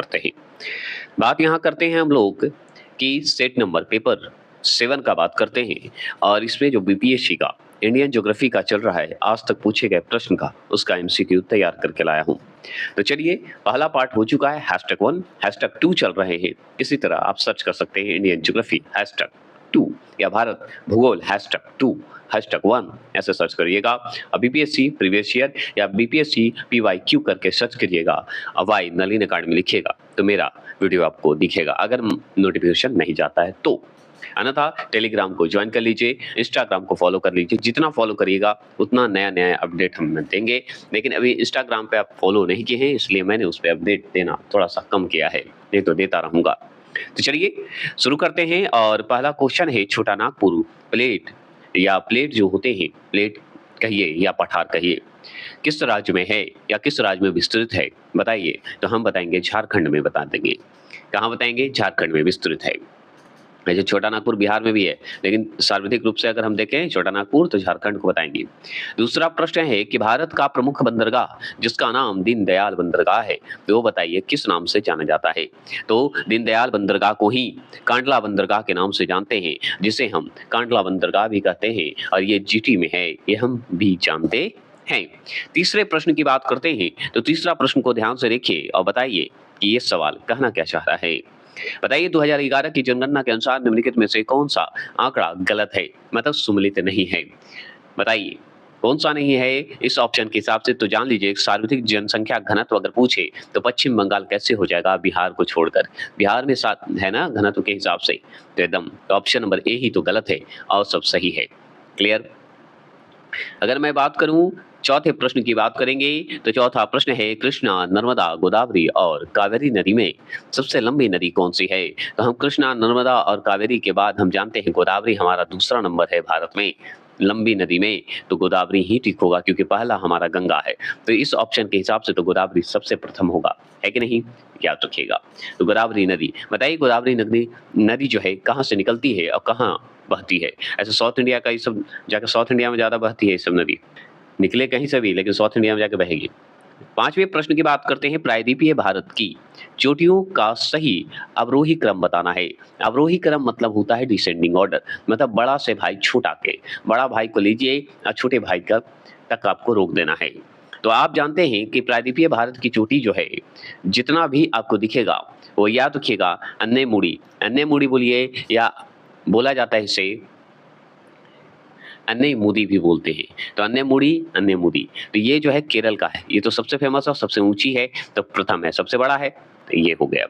करते हैं। बात यहाँ करते हैं हम लोग कि सेट नंबर पेपर 7 का बात करते हैं और इसमें जो बीपीएससी का इंडियन ज्योग्राफी का चल रहा है, आज तक पूछे गए प्रश्न का उसका एमसीक्यू तैयार करके लाया हूँ। तो चलिए, पहला पार्ट हो चुका है, #1, #2 चल रहे हैं। इसी तरह आप सर्च कर सकते हैं इंडियन ज्योग्राफी #2 या भारत भूगोल #2 #1 ऐसे सर्च करिएगा। और बीपीएससी प्रीवियस ईयर या बीपीएससी पीवाईक्यू करके सर्च करिएगा और वाई नलिन अकेडमी लिखिएगा तो मेरा वीडियो आपको दिखेगा, अगर नोटिफिकेशन नहीं जाता है तो। अन्यथा टेलीग्राम को ज्वाइन कर लीजिए, इंस्टाग्राम को फॉलो कर लीजिए। जितना फॉलो करिएगा उतना नया नया अपडेट हम देंगे। लेकिन अभी इंस्टाग्राम पे आप फॉलो नहीं किए हैं, इसलिए मैंने उस पर अपडेट देना थोड़ा सा कम किया है, नहीं तो देता रहूंगा। तो चलिए शुरू करते हैं। और पहला क्वेश्चन है, छोटा नागपुर प्लेट या प्लेट जो होते हैं, प्लेट कहिए या पठार कहिए, किस राज्य में है या किस राज्य में विस्तृत है, बताइए। तो हम बताएंगे झारखंड में बता देंगे। कहाँ बताएंगे? झारखंड में विस्तृत है। वैसे छोटा नागपुर बिहार में भी है, लेकिन सर्वाधिक रूप से अगर हम देखें छोटा नागपुर तो झारखंड को बताएंगे। दूसरा प्रश्न है कि भारत का प्रमुख बंदरगाह जिसका नाम दीनदयाल बंदरगाह है, तो वो बताइए किस नाम से जाना जाता है। तो दीनदयाल बंदरगाह को ही कांडला बंदरगाह के नाम से जानते हैं, जिसे हम कांडला बंदरगाह भी कहते हैं, और ये जीटी में है, ये हम भी जानते हैं। तीसरे प्रश्न की बात करते हैं, तो तीसरा प्रश्न को ध्यान से देखिए और बताइए कि ये सवाल कहना क्या चाह रहा है। बताइए 2011 की जनगणना के अनुसार निम्नलिखित में से कौन सा आंकड़ा गलत है, मतलब सुमेलित नहीं है। बताइए कौन सा नहीं है इस ऑप्शन के हिसाब से। तो जान लीजिए, सर्वाधिक जनसंख्या घनत्व अगर पूछे तो पश्चिम बंगाल कैसे हो जाएगा बिहार को छोड़कर। बिहार में साथ है ना घनत्व के हिसाब से, तो एकदम तो ऑप्शन नंबर ए ही तो गलत है और सब सही है। क्लियर। अगर मैं बात करूं चौथे प्रश्न की बात करेंगे, तो चौथा प्रश्न है, कृष्णा, नर्मदा, गोदावरी और कावेरी नदी में सबसे लंबी नदी कौन सी है। तो हम कृष्णा, नर्मदा और कावेरी के बाद हम जानते हैं गोदावरी हमारा दूसरा नंबर है भारत में लंबी नदी में, तो गोदावरी ही ठीक होगा क्योंकि पहला हमारा गंगा है। तो इस ऑप्शन के हिसाब से तो गोदावरी सबसे प्रथम होगा, है कि नहीं, याद रखिएगा। तो गोदावरी नदी, बताइए गोदावरी नदी जो है कहाँ से निकलती है और कहाँ बहती है। ऐसे साउथ इंडिया का ये सब जाकर साउथ इंडिया में ज्यादा बहती है ये सब नदी, निकले कहीं से भी लेकिन साउथ इंडिया में जाके बहेगी। पांचवें प्रश्न की बात करते हैं, प्रायद्वीपीय भारत की चोटियों का सही अवरोही क्रम बताना है। अवरोही क्रम मतलब होता है डिसेंडिंग ऑर्डर, मतलब बड़ा से भाई छोटा के, बड़ा भाई को लीजिए और छोटे भाई का तक आपको रोक देना है। तो आप जानते हैं कि प्रायद्वीपीय भारत की चोटी जो है जितना भी आपको दिखेगा वो याद रखिएगा अन्य मुड़ी बोलिए या बोला जाता है इसे अन्यमुदी भी बोलते हैं। तो अन्यमुदी तो ये जो है केरल का है, ये तो सबसे फेमस और सबसे ऊंची है, तो प्रथम है, सबसे बड़ा है, तो ये हो गया।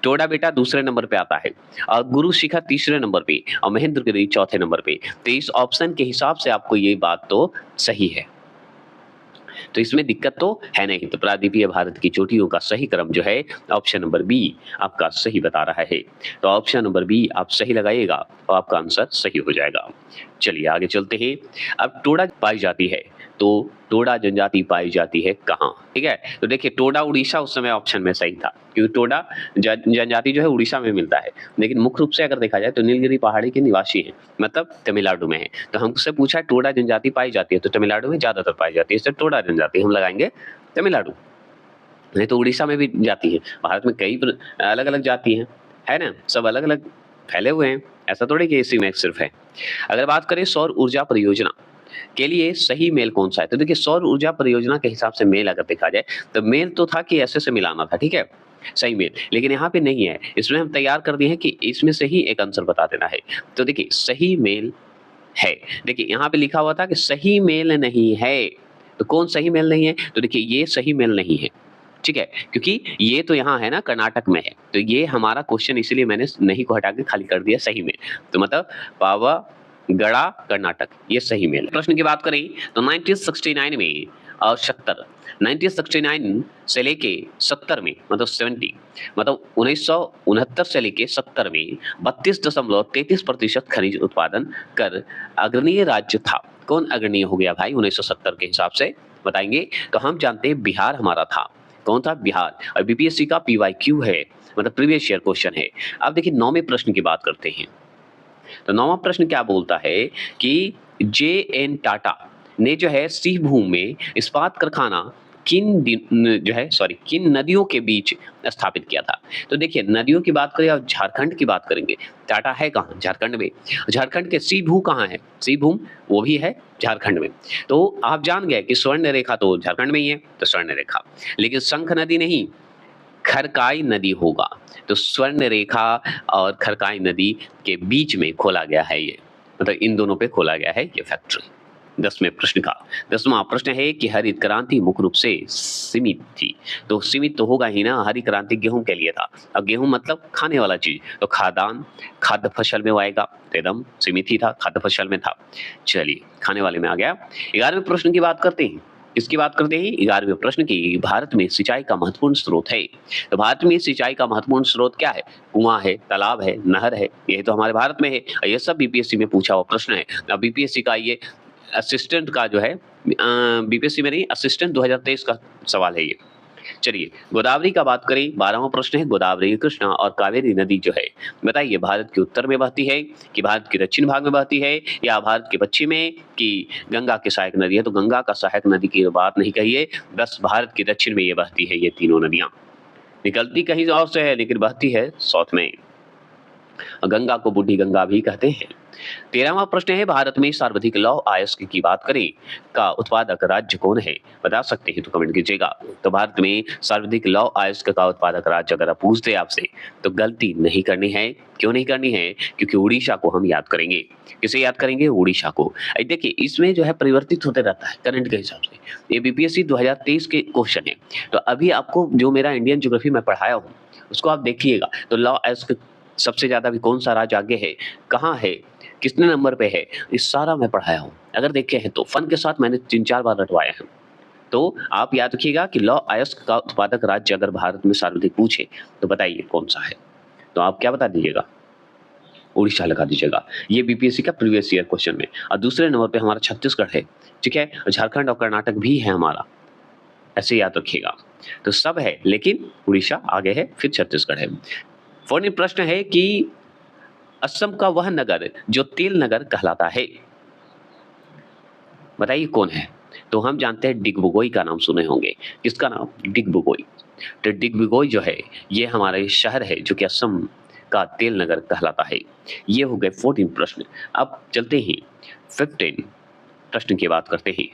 टोडा बेटा दूसरे नंबर पे आता है और गुरु शिखर तीसरे नंबर पे और महेंद्रगिरी चौथे नंबर पे। तो इस ऑप्शन के हिसाब से आपको ये बात तो सही है, तो इसमें दिक्कत तो है नहीं। तो प्रायद्वीपीय भारत की चोटियों का सही क्रम जो है ऑप्शन नंबर बी आपका सही बता रहा है। तो ऑप्शन नंबर बी आप सही लगाइएगा और आपका आंसर सही हो जाएगा। चलिए आगे चलते हैं। अब टोडा पाई जाती है, तो टोडा जनजाति पाई जाती है कहाँ, ठीक है। तो देखिए टोडा उड़ीसा उस समय ऑप्शन में सही था, क्योंकि टोडा जनजाति जो है उड़ीसा में मिलता है, लेकिन मुख्य रूप से अगर देखा जाए तो नीलगिरी पहाड़ी के निवासी हैं, मतलब तमिलनाडु में है। तो हमसे पूछा टोडा जनजाति पाई जाती है, तो तमिलनाडु में ज्यादातर पाई जाती है, इससे टोडा जनजाति हम लगाएंगे तमिलनाडु। नहीं तो उड़ीसा में भी जाती है, भारत में कई अलग अलग जाति है ना, सब अलग अलग फैले हुए हैं, ऐसा थोड़ी कि इसी में सिर्फ है। अगर बात करें सौर ऊर्जा परियोजना के लिए सही मेल कौन सा है, तो देखिए सौर ऊर्जा परियोजना के हिसाब से मेल अगर देखा जाए तो मेल तो था कि ऐसे से मिलाना था, ठीक है, सही मेल, लेकिन यहाँ पे नहीं है। इसमें हम तैयार कर दिए हैं कि इसमें से ही एक आंसर बता देना है। तो देखिए सही मेल है, देखिए यहाँ पे लिखा हुआ था कि सही मेल नहीं है, तो कौन सही मेल नहीं है, तो देखिए ये सही मेल नहीं है, ठीक है, क्योंकि ये तो यहाँ है ना कर्नाटक में है, तो ये हमारा क्वेश्चन इसलिए मैंने नहीं को हटा के खाली कर दिया सही में, तो मतलब पावागढ़ कर्नाटक ये सही मेल। प्रश्न की बात करें तो 1969 में और 1969 से लेके 70 में मतलब 70 मतलब 1969 से लेके 70 में 32.33% खनिज उत्पादन कर अग्रणीय राज्य था। कौन अग्रणीय हो गया भाई 1970 के हिसाब से, बताएंगे। तो हम जानते हैं बिहार हमारा था, कौन था, बिहार। और बीपीएससी का पीवाईक्यू है, मतलब प्रीवियस ईयर क्वेश्चन है। अब देखिए 9वें प्रश्न की बात करते हैं। तो 9वां प्रश्न क्या बोलता है कि जे एन टाटा ने जो है सिंहभूम में इस्पात कारखाना किन नदियों के बीच स्थापित किया था? तो देखिए नदियों की बात करें और झारखंड की बात करेंगे, टाटा है कहाँ? झारखंड में। झारखंड के सीभू कहाँ है? सीभूम वो भी है झारखंड में। तो आप जान गए कि स्वर्ण रेखा तो झारखंड में ही है, तो स्वर्ण रेखा। लेकिन शंख नदी नहीं, खरकाई नदी होगा। तो स्वर्ण रेखा और खरकाई नदी के बीच में खोला गया है ये, मतलब इन दोनों पे खोला गया है ये फैक्ट्री। 10वें प्रश्न का 10वां प्रश्न है कि हरित क्रांति मुख्य रूप से सीमित थी। तो सीमित तो होगा ही ना, हरित क्रांति गेहूं के लिए था। अब गेहूं मतलब खाने वाला चीज, तो खाद्यान्न खाद्य फसल में वो आएगा, तो एकदम सीमित ही था, खाद्य फसल में था। चलिए खाने वाले में आ गया। 11वें प्रश्न की बात करते हैं। इसकी बात करते हैं 11वें प्रश्न की, भारत में सिंचाई का महत्वपूर्ण स्रोत है। तो भारत में सिंचाई का महत्वपूर्ण स्रोत क्या है? कुआं है, तालाब है, नहर है, ये तो हमारे भारत में है। और ये सब बीपीएससी में पूछा हुआ प्रश्न है। अब बीपीएससी का ये असिस्टेंट का जो है बीपीएससी में नहीं, असिस्टेंट 2023 का सवाल है ये। चलिए गोदावरी का बात करें, 12वां प्रश्न है, गोदावरी कृष्णा और कावेरी नदी जो है, बताइए भारत के उत्तर में बहती है कि भारत के दक्षिण भाग में बहती है या भारत के पश्चिम में, कि गंगा की सहायक नदी है? तो गंगा का सहायक नदी की बात नहीं कहिए, बस भारत के दक्षिण में ये बहती है, ये तीनों नदियां। निकलती कहीं और से है लेकिन बहती है साउथ में। गंगा को बूढ़ी गंगा भी कहते हैं। 13वां प्रश्न है, भारत में सर्वाधिक लौह अयस्क की बात करें का उत्पादक राज्य कौन है? बता सकते हैं तो कमेंट कीजिएगा। तो भारत में सर्वाधिक लौह अयस्क का उत्पादक राज्य अगर आप पूछते आपसे तो गलती नहीं करनी है। क्यों नहीं करनी है? क्योंकि उड़ीसा को हम याद करेंगे। किसे याद करेंगे? उड़ीसा को। देखिए इसमें जो है परिवर्तित होते रहता है करंट के हिसाब से। ये बीपीएससी 2023 के क्वेश्चन है। तो अभी आपको जो मेरा इंडियन ज्योग्राफी में पढ़ाया हूँ उसको आप देखिएगा। तो लौह अयस्क सबसे ज्यादा भी कौन सा राज्य आगे है, कहाँ है, कितने नंबर पे है, इस सारा मैं पढ़ाया हूँ। अगर देखे हैं तो फन के साथ मैंने 3-4 बार रटवाए हैं। तो आप याद रखिएगा कि लौह अयस्क का उत्पादक राज्य अगर भारत में सर्वाधिक पूछे तो बताइए कौन सा है? तो आप क्या बता दीजिएगा? उड़ीसा लगा दीजिएगा। ये बीपीएससी का प्रीवियस ईयर क्वेश्चन में। और दूसरे नंबर पे हमारा छत्तीसगढ़ है, ठीक है, झारखंड और कर्नाटक भी है हमारा, ऐसे याद रखिएगा। तो सब है लेकिन उड़ीसा आगे है, फिर छत्तीसगढ़ है। 14 प्रश्न है कि असम का वह नगर जो तेल नगर कहलाता है, बताइए कौन है? तो हम जानते हैं डिगबोगोई का नाम सुने होंगे। किसका नाम? डिगबोगोई। तो डिगबोगोई जो है ये हमारा शहर है जो कि असम का तेल नगर कहलाता है। ये हो गए 14 प्रश्न। अब चलते हैं 15 प्रश्न की बात करते हैं।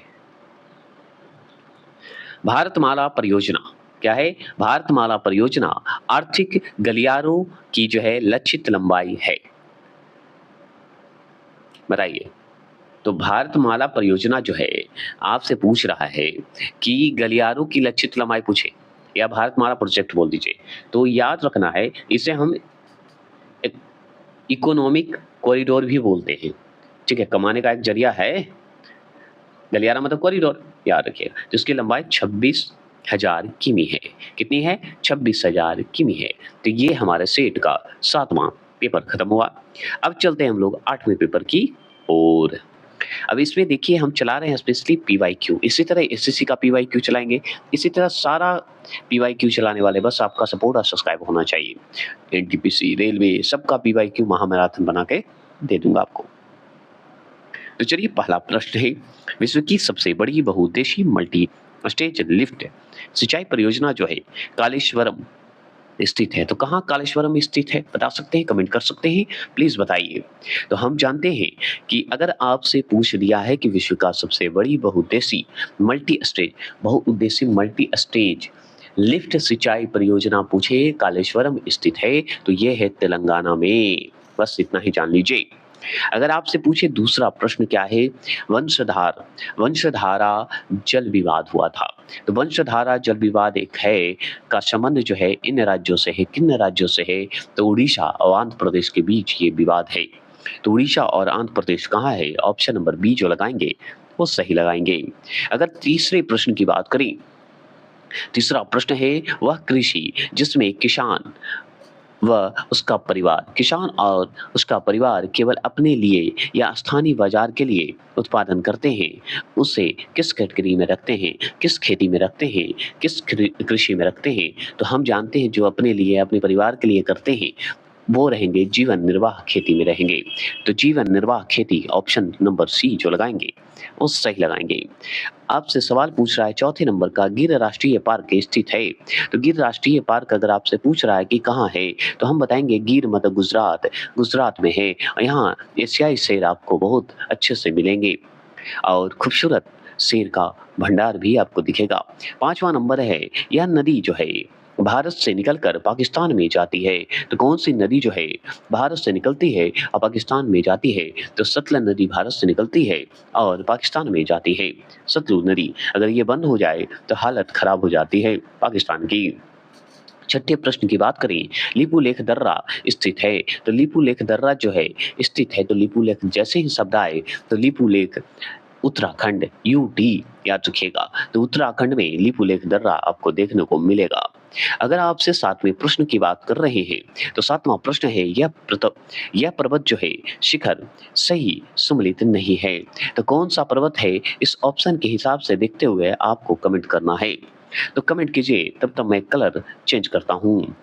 भारतमाला परियोजना क्या है? भारतमाला परियोजना आर्थिक गलियारों की जो है लक्षित लंबाई है, बताइए। तो भारतमाला परियोजना जो है आपसे पूछ रहा है कि गलियारों की लक्षित लंबाई पूछे या भारतमाला प्रोजेक्ट बोल दीजिए, तो याद रखना है इसे हम इकोनॉमिक कॉरिडोर भी बोलते हैं, ठीक है, कमाने का एक जरिया है। गलियारा मतलब कॉरिडोर, याद रखिएगा। जिसकी लंबाई 26,000 किमी है। कितनी है? 26,000 किमी है। तो ये हमारे सेट का 7वां पेपर खत्म हुआ। अब चलते हैं हम लोग 8वें पेपर की ओर। अब इसमें देखिए हम चला रहे हैं स्पेशली पीवाईक्यू, इसी तरह एसएससी का पीवाईक्यू चलाएंगे, इसी तरह सारा पीवाईक्यू चलाने वाले, बस आपका सपोर्ट और सब्सक्राइब होना चाहिए। एनटीपीसी, रेलवे, सबका पीवाईक्यू महामैराथन बना के दे दूंगा आपको। तो चलिए पहला प्रश्न है, विश्व की सबसे बड़ी बहुउद्देशीय मल्टी स्टेज लिफ्ट सिंचाई परियोजना जो है कालेश्वरम स्थित है। तो कहाँ कालेश्वरम स्थित है बता सकते हैं, कमेंट कर सकते हैं, प्लीज बताइए। तो हम जानते हैं कि अगर आपसे पूछ दिया है कि विश्व का सबसे बड़ी बहुउद्देशीय मल्टी स्टेज लिफ्ट सिंचाई परियोजना पूछे कालेश्वरम स्थित है, तो ये है तेलंगाना में। बस इतना ही जान लीजिए। अगर आपसे पूछे दूसरा प्रश्न क्या है, वंशधारा जल विवाद हुआ था। तो वंशधारा जल विवाद एक है का संबंध जो है इन राज्यों से है, किन राज्यों से है? तो उड़ीसा और आंध्र प्रदेश के बीच ये विवाद है। तो उड़ीसा और आंध्र प्रदेश कहाँ है? ऑप्शन नंबर बी जो लगाएंगे वो सही लगाएंगे। अगर तीसरे प्रश्न की बात करें, तीसरा प्रश्न है वह कृषि जिसमें किसान और उसका परिवार केवल अपने लिए या स्थानीय बाजार के लिए उत्पादन करते हैं, उसे किस कैटेगरी में रखते हैं, किस खेती में रखते हैं, किस कृषि में रखते हैं? तो हम जानते हैं जो अपने लिए, अपने परिवार के लिए करते हैं वो रहेंगे जीवन निर्वाह खेती में रहेंगे। तो जीवन निर्वाह खेती ऑप्शन नंबर सी जो लगाएँगे, वो सही लगाएँगे। आपसे सवाल पूछ रहा है चौथे नंबर का, गिर राष्ट्रीय पार्क स्थित है। तो गिर राष्ट्रीय पार्क अगर आपसे पूछ रहा है कि कहाँ है, तो हम बताएँगे गिर मतलब गुजरात, गुजरात में है। यहाँ एशियाई शेर आपको बहुत अच्छे से मिलेंगे और खूबसूरत शेर का भंडार भी आपको दिखेगा। 5वां नंबर है, यह नदी जो है भारत से निकलकर पाकिस्तान में जाती है। तो कौन-सी नदी जो है भारत से निकलती है और पाकिस्तान में जाती है? तो सतलज नदी भारत से निकलती है और पाकिस्तान में जाती है। सतलुज नदी अगर ये बंद हो जाए तो हालत खराब हो जाती है पाकिस्तान की। छठे प्रश्न की बात करें, लिपुलेख दर्रा स्थित है। तो लिपुलेख दर्रा जो है स्थित है, तो लिपुलेख जैसे ही शब्द आए तो लिपुलेख उत्तराखंड यूटी याद रखिएगा। तो उत्तराखंड में लिपुलेख दर्रा आपको देखने को मिलेगा। अगर आपसे 7वें प्रश्न की बात कर रहे हैं, तो 7वां प्रश्न है, यह पर्वत जो है शिखर सही सुमेलित नहीं है। तो कौन सा पर्वत है, इस ऑप्शन के हिसाब से देखते हुए आपको कमेंट करना है। तो कमेंट कीजिए, तब तक मैं कलर चेंज करता हूँ।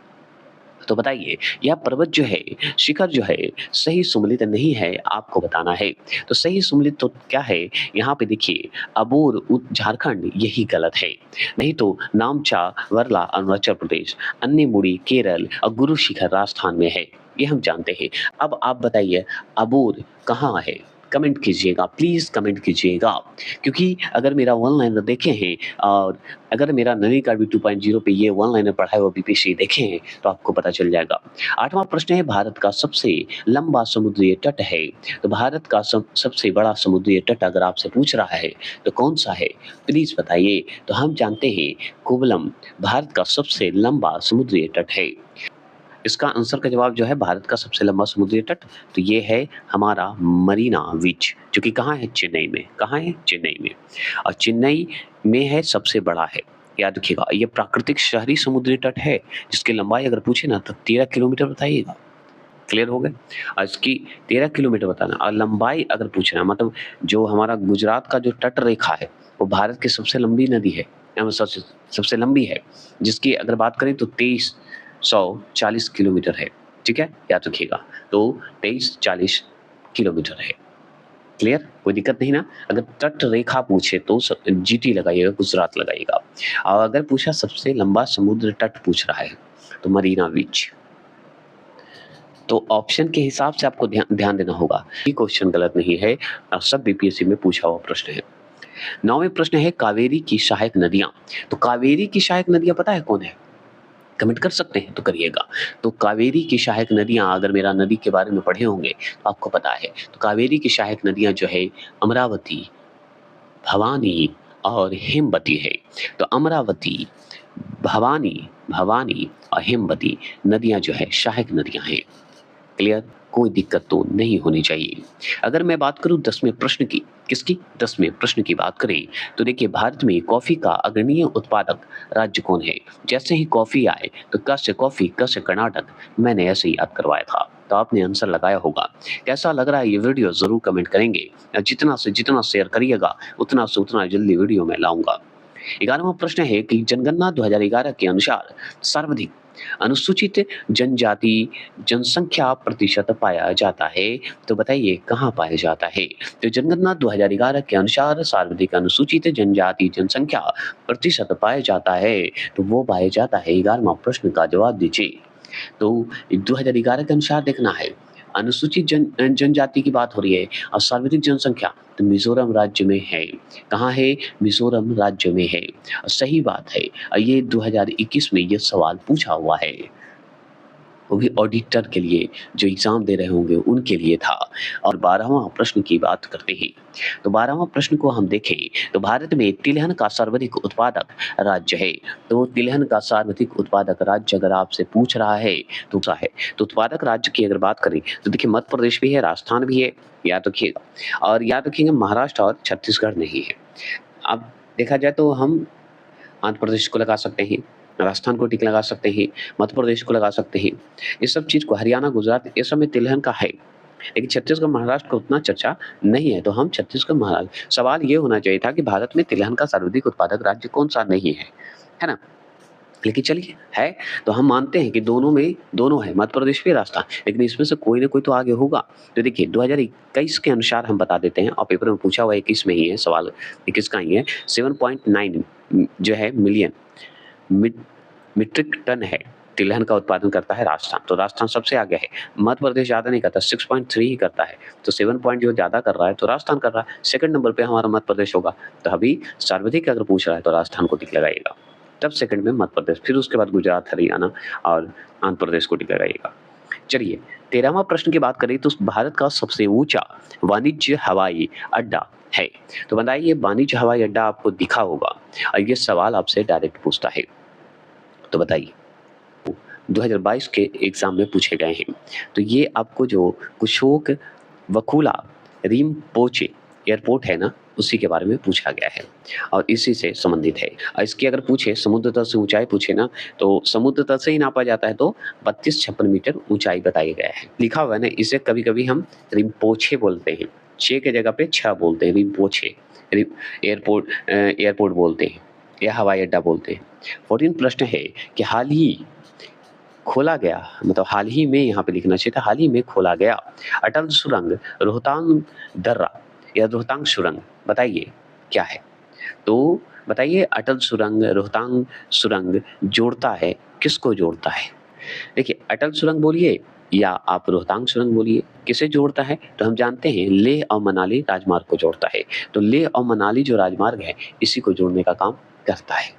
तो बताइए, यह पर्वत जो है, शिखर जो है, सही सुमेलित नहीं है, आपको बताना है। तो सही सुमेलित तो क्या है, यहाँ पे देखिए अबोर झारखंड यही गलत है। नहीं तो नामचा वर्ला अरुणाचल प्रदेश, अन्नीमुड़ी केरल और गुरु शिखर राजस्थान में है। ये हम जानते हैं। अब आप बताइए अबोर कहाँ है? कमेंट कीजिएगा, प्लीज़ कमेंट कीजिएगा। क्योंकि अगर मेरा वन लाइनर देखे हैं और अगर मेरा नवी कार्बी 2.0 पे ये वन लाइनर पढ़ा है वो बीपीएससी देखे हैं तो आपको पता चल जाएगा। 8वां प्रश्न है, भारत का सबसे लंबा समुद्री तट है। तो भारत का सबसे बड़ा समुद्री तट अगर आपसे पूछ रहा है तो कौन सा है? प्लीज़ बताइए। तो हम जानते हैं कोवलम भारत का सबसे लंबा समुद्री तट है। इसका आंसर का जवाब जो है भारत का सबसे लंबा समुद्री तट, तो ये है हमारा मरीना बीच, जो कि कहाँ है? चेन्नई में। कहाँ है? चेन्नई में। और चेन्नई में है, सबसे बड़ा है। याद रखिएगा, ये प्राकृतिक शहरी समुद्री तट है जिसकी लंबाई अगर पूछे ना तो 13 किलोमीटर बताइएगा। क्लियर हो गए? और इसकी 13 किलोमीटर बताना और लंबाई अगर पूछना मतलब जो हमारा गुजरात का जो तट रेखा है वो भारत की सबसे लंबी नदी है, सबसे लंबी है, जिसकी अगर बात करें तो 2340 किलोमीटर है। ठीक है, याद रखिएगा। तो 2340 किलोमीटर है। क्लियर? कोई दिक्कत नहीं ना? अगर तट रेखा पूछे तो जीटी लगाइएगा, गुजरात लगाइएगा। और अगर पूछा सबसे लंबा समुद्र तट पूछ रहा है तो मरीना बीच। तो ऑप्शन के हिसाब से आपको ध्यान देना होगा। ये क्वेश्चन गलत नहीं है और सब बीपीएससी में पूछा हुआ प्रश्न है। 9वें प्रश्न है, कावेरी की सहायक नदियां। तो कावेरी की सहायक नदियां पता है कौन है? कमेंट कर सकते हैं तो करिएगा। तो कावेरी की सहायक नदियां अगर मेरा नदी के बारे में पढ़े होंगे तो आपको पता है। तो कावेरी की सहायक नदियां जो है अमरावती, भवानी और हेमवती है। तो अमरावती, भवानी भवानी और हेमवती नदियां जो है सहायक नदियां हैं। क्लियर? कोई दिक्कत तो नहीं होनी चाहिए। अगर मैं बात करूं 10वें प्रश्न की, किसकी? 10वें प्रश्न की बात करें तो देखिए भारत में कॉफी का अग्रणीय उत्पादक राज्य कौन है? जैसे ही कॉफी आए तो क से कॉफी, क से कर्नाटक, मैंने ऐसे ही याद करवाया था। तो आपने आंसर लगाया होगा। कैसा लग रहा है ये वीडियो ज़रूर कमेंट करेंगे। जितना से जितना शेयर करिएगा उतना से उतना जल्दी वीडियो मैं लाऊंगा। 11वां प्रश्न है कि जनगणना 2011 के अनुसार सर्वाधिक अनुसूचित जनजाति जनसंख्या प्रतिशत पाया जाता है। तो बताइए कहाँ पाया जाता है? तो जनगणना 2011 के अनुसार सर्वाधिक अनुसूचित जनजाति जनसंख्या प्रतिशत पाया जाता है, तो वो पाया जाता है। 11वां प्रश्न का जवाब दीजिए। तो 2011 के अनुसार देखना है, अनुसूचित जनजाति की बात हो रही है और सर्वाधिक जनसंख्या तो मिजोरम राज्य में है। कहाँ है? मिजोरम राज्य में है। और सही बात है, और ये 2021 में ये सवाल पूछा हुआ है, वो भी ऑडिटर के लिए जो एग्जाम दे रहे होंगे उनके लिए था। और 12वां प्रश्न की बात करते हैं। तो 12वां प्रश्न को हम देखें तो भारत में तिलहन का सर्वाधिक उत्पादक राज्य है। तो तिलहन का सर्वाधिक उत्पादक राज्य अगर आपसे पूछ रहा है तो क्या है? तो उत्पादक राज्य की अगर बात करें तो देखिए मध्य प्रदेश भी है, राजस्थान भी है, याद रखिएगा। और याद रखिएगा महाराष्ट्र और छत्तीसगढ़ नहीं है। अब देखा जाए तो हम आंध्र प्रदेश को लगा सकते हैं, राजस्थान को टिक लगा सकते हैं, मध्य प्रदेश को लगा सकते हैं। इस सब चीज़ को हरियाणा, गुजरात ये सब में तिलहन का है। लेकिन छत्तीसगढ़, महाराष्ट्र का उतना चर्चा नहीं है, तो हम छत्तीसगढ़, महाराष्ट्र सवाल ये होना चाहिए था कि भारत में तिलहन का सर्वाधिक उत्पादक राज्य कौन-सा नहीं है, है ना? लेकिन चलिए है, तो हम मानते हैं कि दोनों है, मध्य प्रदेश भी राजस्थान, लेकिन इसमें से कोई ना कोई तो आगे होगा। तो देखिए 2021 के अनुसार हम बता देते हैं, और पेपर में पूछा हुआ 21 में ही है सवाल, 21 का ही है। 7.9 जो है मिलियन मीट्रिक टन है तिलहन का उत्पादन करता है राजस्थान, तो राजस्थान सबसे आगे है। मध्य प्रदेश ज़्यादा नहीं करता, 6.3 ही करता है, तो 7 पॉइंट जो ज़्यादा कर रहा है तो राजस्थान कर रहा है। सेकंड नंबर पे हमारा मध्य प्रदेश होगा, तो अभी सर्वाधिक अगर पूछ रहा है तो राजस्थान को टिक लगाइएगा, तब सेकंड में मध्य प्रदेश, फिर उसके बाद गुजरात, हरियाणा और आंध्र प्रदेश को टिक लगाइएगा। चलिए 13वां प्रश्न की बात करें तो भारत का सबसे ऊंचा वाणिज्य हवाई अड्डा है, तो बताइए वाणिज्य हवाई अड्डा आपको दिखा होगा, और ये सवाल आपसे डायरेक्ट पूछता है, तो बताइए 2022 के एग्जाम में पूछे गए हैं। तो ये आपको जो कुशोक वकुला रिम्पोचे एयरपोर्ट है ना, उसी के बारे में पूछा गया है और इसी से संबंधित है। और इसकी अगर पूछे समुद्र तल से ऊंचाई पूछे ना, तो समुद्र तल से ही नापा जाता है, तो 32-56 मीटर ऊंचाई बताया गया है। लिखा हुआ है ना, इसे कभी कभी हम रिम्पोचे बोलते हैं, 6 के जगह पे 6 बोलते हैं, रिम्पोचे एयरपोर्ट बोलते हैं या हवाई अड्डा बोलते हैं। 14 प्रश्न है कि हाल ही खोला गया, मतलब हाल ही में यहाँ पे लिखना चाहिए था, हाल ही में खोला गया अटल सुरंग रोहतांग दर्रा या रोहतांग सुरंग, बताइए क्या है। तो बताइए अटल सुरंग रोहतांग सुरंग जोड़ता है, किसको जोड़ता है। देखिए अटल सुरंग बोलिए या आप रोहतांग सुरंग बोलिए, किसे जोड़ता है, तो हम जानते हैं लेह और मनाली राजमार्ग को जोड़ता है, तो लेह और मनाली जो राजमार्ग है इसी को जोड़ने का काम करता है।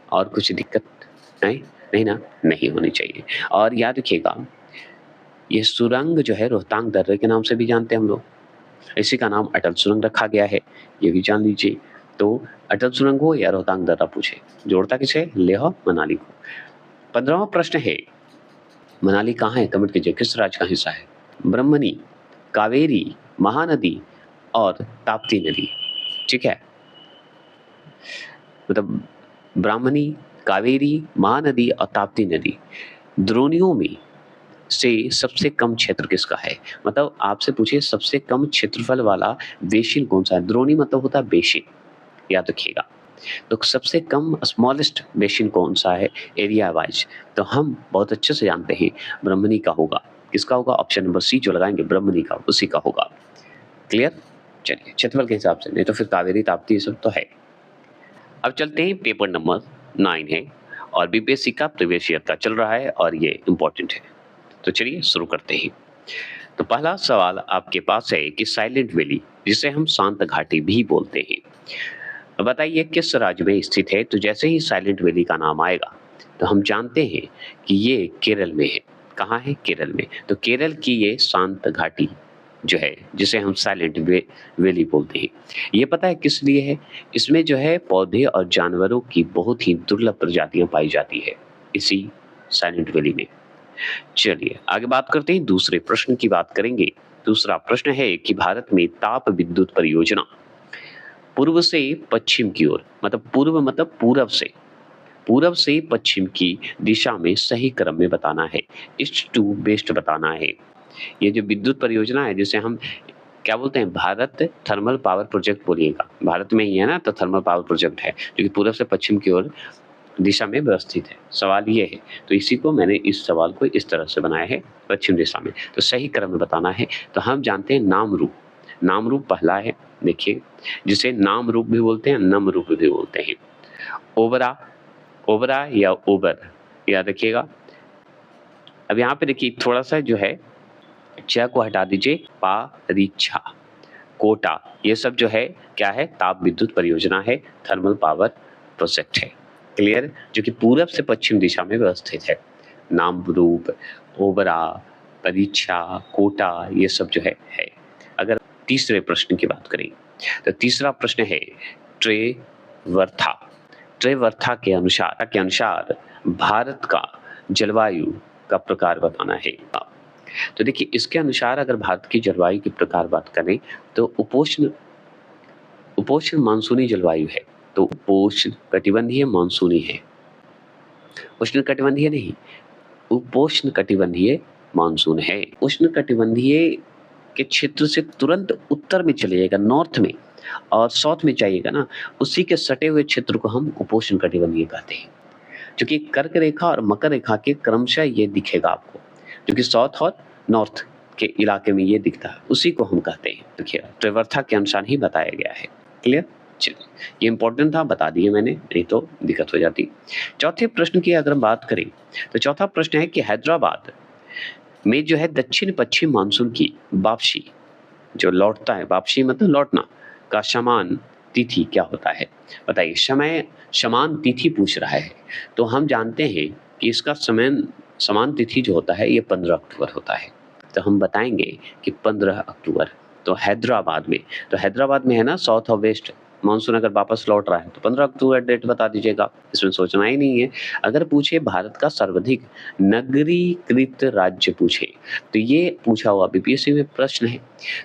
और कुछ दिक्कत नहीं, नहीं ना, नहीं होनी चाहिए। और याद रखिएगा ये सुरंग जो है रोहतांग दर्रे के नाम से भी जानते हैं हम लोग, इसी का नाम अटल सुरंग रखा गया है, ये भी जान लीजिए। तो अटल सुरंग हो या रोहतांग दर्रा पूछे, जोड़ता किसे, लेह मनाली को। 15वां प्रश्न है मनाली कहाँ है, कमेंट कीजिए, किस राज्य का हिस्सा है। ब्रह्मणी, कावेरी, महानदी और ताप्ती नदी, ठीक है, मतलब ब्राह्मणी, कावेरी, महानदी और ताप्ती नदी द्रोणियों में से सबसे कम क्षेत्र किसका है, मतलब आपसे पूछे सबसे कम क्षेत्रफल वाला बेसिन कौन सा है। द्रोणी मतलब होता है बेसिन, याद रखिएगा। तो सबसे कम स्मॉलेस्ट बेसिन कौन सा है एरिया वाइज, तो हम बहुत अच्छे से जानते हैं ब्रह्मणी का होगा। किसका होगा, ऑप्शन नंबर सी जो लगाएंगे ब्रह्मणी का, उसी का होगा। क्लियर, चलिए क्षेत्रफल के हिसाब से, नहीं तो फिर कावेरी ताप्ती सब तो है। अब चलते हैं पेपर नंबर 9 है और बीपीएससी का प्रीवियस ईयर का चल रहा है और ये इंपॉर्टेंट है, तो चलिए शुरू करते हैं। तो पहला सवाल आपके पास है कि साइलेंट वैली जिसे हम शांत घाटी भी बोलते हैं, अब बताइए किस राज्य में स्थित है। तो जैसे ही साइलेंट वैली का नाम आएगा तो हम जानते हैं कि ये केरल में है। कहाँ है, केरल में। तो केरल की ये शांत घाटी जो है जिसे हम साइलेंट वैली बोलते हैं, ये पता है किस लिए है, इसमें जो है पौधे और जानवरों की बहुत ही दुर्लभ प्रजातियां पाई जाती है इसी साइलेंट वैली में। चलिए आगे बात करते हैं, दूसरे प्रश्न की बात करेंगे। दूसरा प्रश्न है कि भारत में ताप विद्युत परियोजना पूर्व से पश्चिम की ओर, मतलब पूर्व मतलब पूरब से पश्चिम की दिशा में सही क्रम में बताना है, ईस्ट टू वेस्ट बताना है। ये जो विद्युत परियोजना है जिसे हम क्या बोलते हैं, भारत थर्मल पावर प्रोजेक्ट बोलिएगा, भारत में ही है ना, तो थर्मल पावर प्रोजेक्ट है जो कि पूरब से पश्चिम की ओर दिशा में व्यवस्थित है। सवाल ये है, तो इसी को मैंने इस सवाल को इस तरह से बनाया है, पश्चिम दिशा में, तो सही क्रम में बताना है। तो हम जानते हैं नाम रूप पहला है, देखिए जिसे नाम रूप भी बोलते हैं, नम रूप भी बोलते हैं। ओबरा या ओबर, याद रखिएगा। अब यहाँ पे देखिए थोड़ा सा जो है च को हटा दीजिए, परीक्षा, कोटा, ये सब जो है क्या है, ताप विद्युत परियोजना है, थर्मल पावर प्रोजेक्ट है। क्लियर, जो कि पूरब से पश्चिम दिशा में व्यवस्थित है। नाम रूप, ओबरा, परीक्षा, कोटा, ये सब जो है। अगर तीसरे प्रश्न की बात करें तो तीसरा प्रश्न है ट्रेवर्था के अनुसार भारत का जलवायु का प्रकार बताना है। तो देखिए इसके अनुसार अगर भारत की जलवायु के प्रकार बात करें तो उपोष्ण मानसूनी जलवायु है, तो उपोष्ण कटिबंधीय मानसूनी है, उष्ण कटिबंधीय नहीं, उपोष्ण कटिबंधीय मानसून है। उष्ण कटिबंधीय के क्षेत्र से तुरंत उत्तर में चलिएगा, नॉर्थ में, और साउथ में चाहिएगा ना, उसी के सटे हुए क्षेत्र को हम उपोष्ण कटिबंधीय कहते हैं। जो कि कर्क रेखा और मकर रेखा के क्रमशः ये दिखेगा आपको, जो कि साउथ और नॉर्थ के इलाके में ये दिखता है, उसी को हम कहते हैं। देखिए त्रिवर्था के अनुसार ही बताया गया है। क्लियर? चलिए, ये इंपॉर्टेंट था, बता दिए मैंने, नहीं तो दिक्कत हो जाती। चौथे प्रश्न की अगर हम बात करें तो चौथा प्रश्न है कि हैदराबाद में जो है दक्षिण पश्चिम मानसून की वापसी, जो लौटता है, वापसी मतलब लौटना का समान तिथि क्या होता है? बताइए। समय समान तिथि पूछ रहा है, तो हम जानते हैं कि इसका समय समान तिथि जो होता है ये 15 अक्टूबर होता है। तो हम बताएंगे कि 15 अक्टूबर। तो हैदराबाद में है ना साउथ और वेस्ट मानसून अगर वापस लौट रहा है तो 15 अक्टूबर डेट बता दीजिएगा, इसमें सोचना ही नहीं है। अगर पूछे भारत का सर्वाधिक नगरीकृत राज्य पूछे, तो ये पूछा हुआ बीपीएससी में प्रश्न है।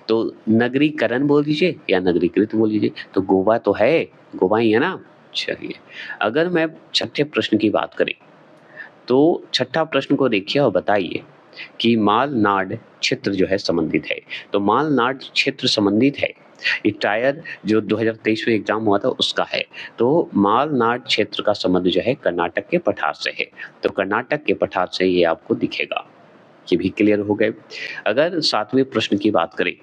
तो नगरीकरण बोल दीजिए या नगरीकृत बोल दीजिए, तो गोवा तो है, गोवा ही है ना। चलिए, अगर मैं छठे प्रश्न की बात करें तो छठा प्रश्न को देखिए और बताइए कि मालनाड क्षेत्र जो है संबंधित है। तो मालनाड क्षेत्र संबंधित है, ये टायर जो 2023 में एग्जाम हुआ था उसका है। तो मालनाड क्षेत्र का संबंध जो है कर्नाटक के पठार से है, तो कर्नाटक के पठार से ये आपको दिखेगा। ये भी क्लियर हो गए। अगर सातवें प्रश्न की बात करें,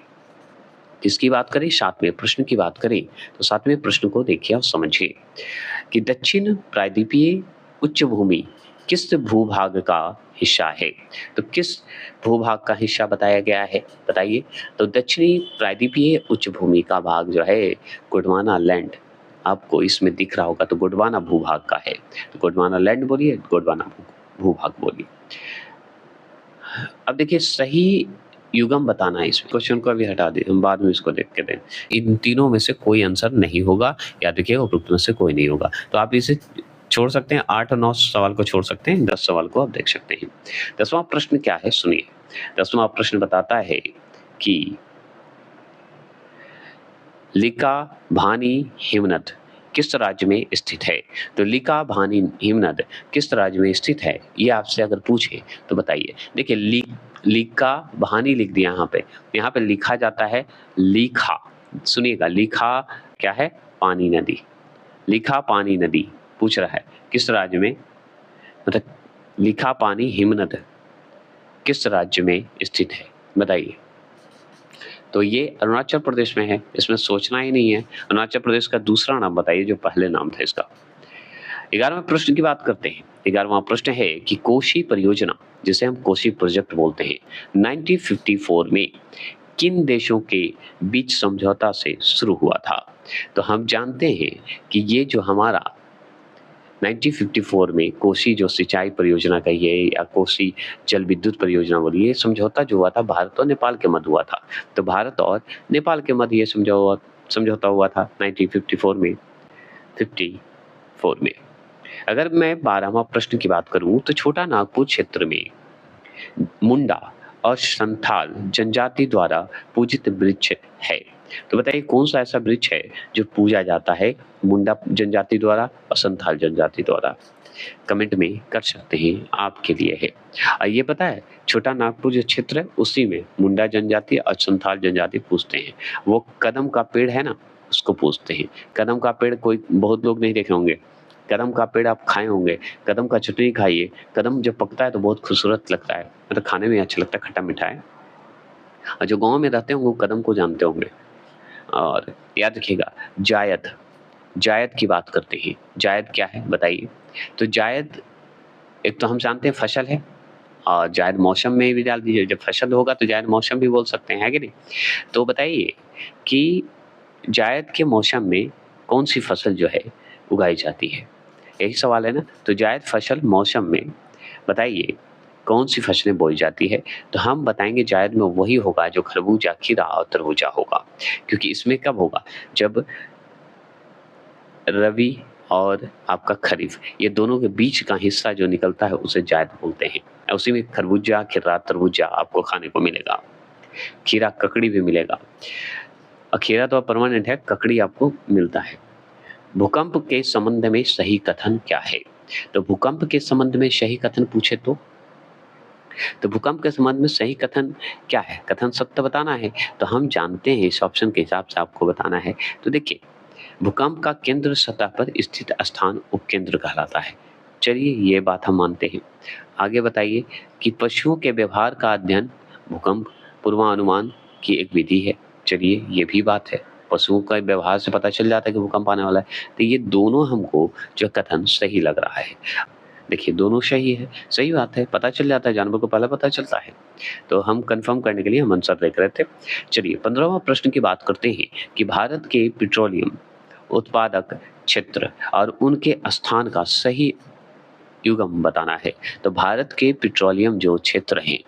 किसकी बात करें? सातवें प्रश्न की बात करें, तो सातवें प्रश्न को देखिए और समझिए कि दक्षिण प्रायद्वीपीय उच्च भूमि किस भूभाग का हिस्सा है? तो किस भूभाग का हिस्सा बताया गया है, बताइए। तो दक्षिणी प्रायद्वीपीय उच्च भूमि का भाग जो है गोंडवाना लैंड, आपको इसमें दिख रहा होगा, तो गोंडवाना भूभाग का है। तो गोंडवाना लैंड बोलिए, गोंडवाना भूभाग बोलिए। अब देखिए सही युगम बताना है, इसमें क्वेश्चन को अभी हटा दें, हम बाद में इसको देख के दें। इन तीनों में से कोई आंसर नहीं होगा, याद रखिएगा, उपरोक्त में से कोई नहीं होगा। तो आप इसे छोड़ सकते हैं, 8 और 9 सवाल को छोड़ सकते हैं, 10 सवाल को आप देख सकते हैं। 10वां प्रश्न क्या है सुनिए। 10वां प्रश्न बताता है कि लिका भानी हिमनद किस राज्य में स्थित है? तो लिका भानी हिमनद किस राज्य में स्थित है, ये आपसे अगर पूछे तो बताइए। देखिए लिका भानी लिख दिया यहाँ पे लिखा जाता है लिखा, सुनिएगा, लिखा क्या है? पानी नदी। लिखा पानी नदी पूछ रहा है किस राज्य में, मतलब लिखा पानी हिमनद किस राज्य में स्थित है, बताइए। तो ये अरुणाचल प्रदेश में है, इसमें सोचना ही नहीं है। अरुणाचल प्रदेश का दूसरा नाम बताइए जो पहले नाम था इसका। 11वें प्रश्न की बात करते हैं। 11वां प्रश्न है कि कोशी परियोजना, जिसे हम कोशी प्रोजेक्ट बोलते हैं, 1954 में किन देशों के बीच समझौता से शुरू हुआ था? तो हम जानते हैं कि ये जो हमारा 1954 में कोसी जो सिंचाई परियोजना कहिए या कोसी जल विद्युत परियोजना बोलिए, समझौता जो हुआ था भारत और नेपाल के मध्य हुआ था। तो भारत और नेपाल के मध्य ये समझौता हुआ था 1954 में, 54 में। अगर मैं 12वां प्रश्न की बात करूं तो छोटा नागपुर क्षेत्र में मुंडा और संथाल जनजाति द्वारा पूजित वृक्ष है। तो बताइए कौन सा ऐसा वृक्ष है जो पूजा जाता है मुंडा जनजाति द्वारा और संथाल जनजाति द्वारा? कमेंट में कर सकते हैं, आपके लिए है। और ये पता है छोटा नागपुर जो क्षेत्र है उसी में मुंडा जनजाति और संथाल जनजाति पूजते हैं। वो कदम का पेड़ है ना, उसको पूजते हैं। कदम का पेड़ कोई बहुत लोग नहीं देखे होंगे, कदम का पेड़ आप खाए होंगे, कदम का चटनी खाइए। कदम जब पकता है तो बहुत खूबसूरत लगता है, मतलब खाने में अच्छा लगता है, खट्टा मीठा है। और जो गांव में रहते होंगे वो कदम को जानते होंगे। और याद रखिएगा जायद, जायद की बात करते हैं। जायद क्या है बताइए। तो जायद एक तो हम जानते हैं फसल है, और जायद मौसम में भी डाल दीजिए, जब फसल होगा तो जायद मौसम भी बोल सकते हैं, है कि नहीं? तो बताइए कि जायद के मौसम में कौन सी फसल जो है उगाई जाती है, यही सवाल है ना। तो जायद फसल मौसम में बताइए कौन सी फसलें बोई जाती है? तो हम बताएंगे जायद में वही होगा जो खरबूजा, खीरा और तरबूजा होगा। क्योंकि इसमें कब होगा? जब रबी और आपका खरीफ, ये दोनों के बीच का हिस्सा जो निकलता है उसे जायद बोलते हैं। उसी में खरबूजा, खीरा, तरबूजा आपको खाने को मिलेगा। खीरा, ककड़ी भी मिलेगा। खीरा तो परमानेंट है, ककड़ी आपको मिलता है। भूकंप के संबंध में सही कथन क्या है? तो भूकंप के संबंध में सही कथन पूछे तो भूकंप के संबंध में सही कथन क्या है? कथन सत्य बताना है। तो हम जानते हैं इस ऑप्शन के हिसाब से आपको बताना है। तो देखिए भूकंप का केंद्र सतह पर स्थित स्थान उपकेंद्र कहलाता है। चलिए ये बात हम मानते हैं। आगे बताइए कि पशुओं के व्यवहार का अध्ययन भूकंप पूर्वानुमान की एक विधि है। चलिए ये भी बात है, पशुओं का व्यवहार से पता चल जाता है कि भूकंप आने वाला है। तो ये दोनों हमको जो कथन सही लग रहा है। देखिए दोनों सही है, सही बात है, पता चल जाता है, जानवर को पहले पता चलता है। तो हम कन्फर्म करने के लिए हम आंसर देख रहे थे। चलिए 15वां प्रश्न की बात करते हैं कि भारत के पेट्रोलियम उत्पादक क्षेत्र और उनके स्थान का सही युग्म बताना है। तो भारत के पेट्रोलियम जो क्षेत्र हैं,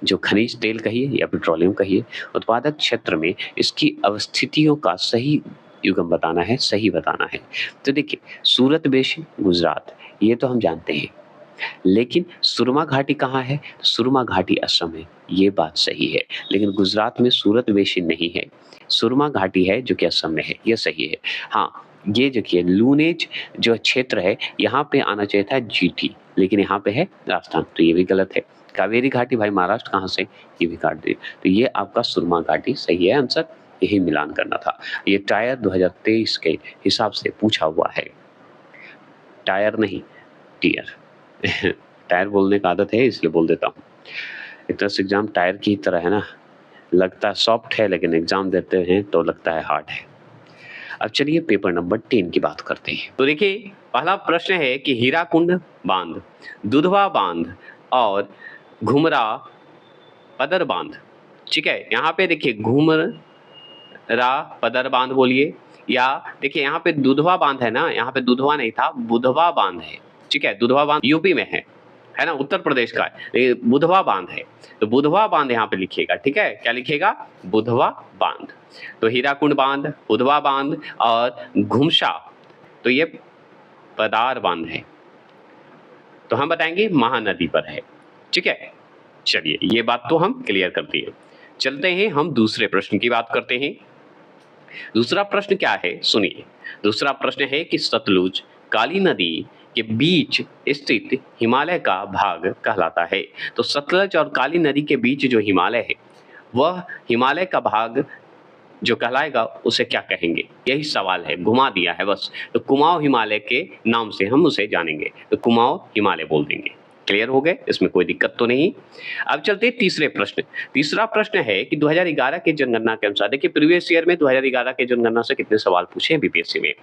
जो खनिज तेल कहिए या पेट्रोलियम कहिए, उत्पादक क्षेत्र में इसकी अवस्थितियों का सही युग्म बताना है, सही बताना है। तो देखिए सूरत बेसिन गुजरात, ये तो हम जानते हैं। लेकिन सुरमा घाटी कहाँ है? सुरमा घाटी असम है, ये बात सही है। लेकिन गुजरात में सूरत बेसिन नहीं है, सुरमा घाटी है जो कि असम में है, ये सही है। हाँ, ये देखिए लूनेज जो क्षेत्र है, यहाँ पे आना चाहिए था जीटी, लेकिन यहाँ पे है राजस्थान, तो ये भी गलत है। कावेरी घाटी भाई महाराष्ट्र कहाँ से? ये भी काट दिए। तो ये आपका सुरमा घाटी सही है आंसर, यही मिलान करना था। ये टायर 2023 के हिसाब से पूछा हुआ है, टायर नहीं टीयर। टायर बोलने का आदत है इसलिए बोल देता हूँ। एक तरह से एग्जाम टायर की तरह है ना, लगता है सॉफ्ट है लेकिन एग्जाम देते हैं तो लगता है हार्ड है। अब चलिए पेपर नंबर 10 की बात करते हैं। तो देखिए पहला प्रश्न है कि हीराकुंड बांध, दुधवा बांध और घुमरा पदर बांध, ठीक है। यहाँ पे देखिए घुमरा पदर बांध बोलिए, या देखिए यहाँ पे दुधवा बांध है ना, यहाँ पे दुधवा नहीं था, बुधवा बांध है, ठीक है। दुधवा बांध यूपी में है ना, उत्तर प्रदेश का है। ये बुधवा बांध है, तो बुधवा बांध यहाँ पे लिखिएगा, ठीक है। क्या लिखिएगा? बुधवा बांध। तो हीराकुंड बांध, बुधवा बांध और घुमसा, तो ये पदार बांध है। तो हम बताएंगे महानदी पर है, ठीक है। चलिए ये बात तो हम क्लियर कर दिए। चलते हैं हम दूसरे प्रश्न की बात करते हैं। दूसरा प्रश्न क्या है सुनिए। दूसरा प्रश्न है कि सतलुज काली नदी के बीच स्थित हिमालय का भाग कहलाता है। तो सतलज और काली नदी के बीच जो हिमालय है, वह हिमालय का भाग जो कहलाएगा उसे क्या कहेंगे? यही सवाल है, घुमा दिया है बस। तो कुमाऊं हिमालय के नाम से हम उसे जानेंगे, तो कुमाऊं हिमालय बोल देंगे। क्लियर हो गए, इसमें कोई दिक्कत तो नहीं। अब चलते हैं तीसरे प्रश्न। तीसरा प्रश्न है कि 2011 के जनगणना के अनुसार, देखिए प्रीवियस ईयर में 2011 के जनगणना से कितने सवाल पूछे हैं बीपीएससी में।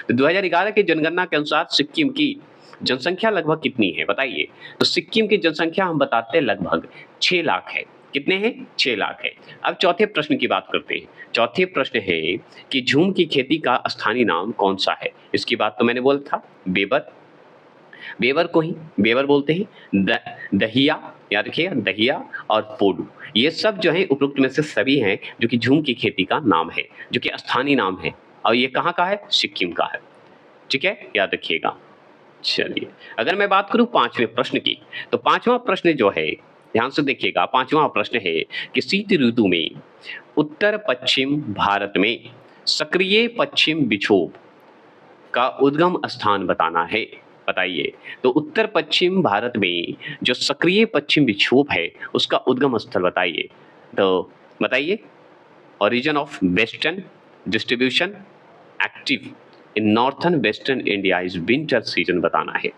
तो 2011 के जनगणना के अनुसार सिक्किम की जनसंख्या लगभग कितनी है बताइए। तो सिक्किम की जनसंख्या हम बताते हैं लगभग 6 लाख है। कितने हैं? 6 लाख है। अब चौथे प्रश्न की बात करते हैं। चौथे प्रश्न है कि झूम की खेती का स्थानीय नाम कौन सा है? इसकी बात तो मैंने बोला था, बेबर, बेवर को ही बेवर बोलते हैं। दहिया, याद रखिएगा, दहिया और पोडू, ये सब जो है उपरोक्त में से सभी हैं जो कि झूम की खेती का नाम है, जो कि स्थानीय नाम है। और ये कहाँ का है? सिक्किम का है, ठीक है, याद रखिएगा। चलिए अगर मैं बात करूं पांचवें प्रश्न की, तो पांचवा प्रश्न जो है, ध्यान से देखिएगा, पांचवा प्रश्न है कि शीत ऋतु में उत्तर पश्चिम भारत में सक्रिय पश्चिम विक्षोभ का उद्गम स्थान बताना है। बताइए। तो उत्तर पश्चिम भारत में जो सक्रिय पश्चिम विक्षोभ है उसका उद्गम स्थल बताइए। तो बताइए। Origin of western distribution active in northern western India is winter season बताना है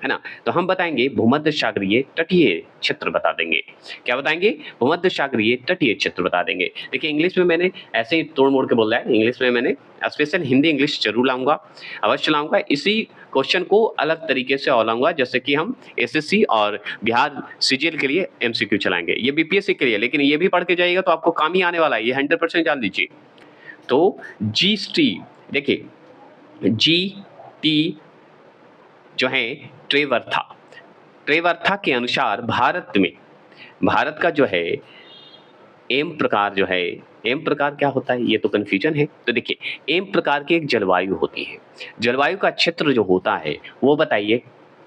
ना। तो हम बताएंगे भूमध्य सागरीय तटीय क्षेत्र बता देंगे। क्या बताएंगे? भूमध्य सागरीय तटीय क्षेत्र बता देंगे। देखिए इंग्लिश में मैंने ऐसे ही तोड़ मोड़ के बोल रहा है, इंग्लिश में मैंने स्पेशल हिंदी इंग्लिश जरूर लाऊंगा, अवश्य लाऊंगा। इसी क्वेश्चन को अलग तरीके से और लाऊंगा, जैसे कि हम एसएससी और बिहार सीजीएल के लिए एमसीक्यू चलाएंगे, ये बीपीएससी के लिए, लेकिन ये भी पढ़ के जाइएगा तो आपको काम ही आने वाला है, ये 100% जान लीजिए। तो जीएसटी, देखिए जीटी जो है ट्रेवर्था, ट्रेवर्था के अनुसार भारत का जो है एम प्रकार जो है, एम प्रकार क्या होता है ये तो कंफ्यूजन है। तो देखिए एम प्रकार की एक जलवायु होती है, जलवायु का क्षेत्र जो होता है वो बताइए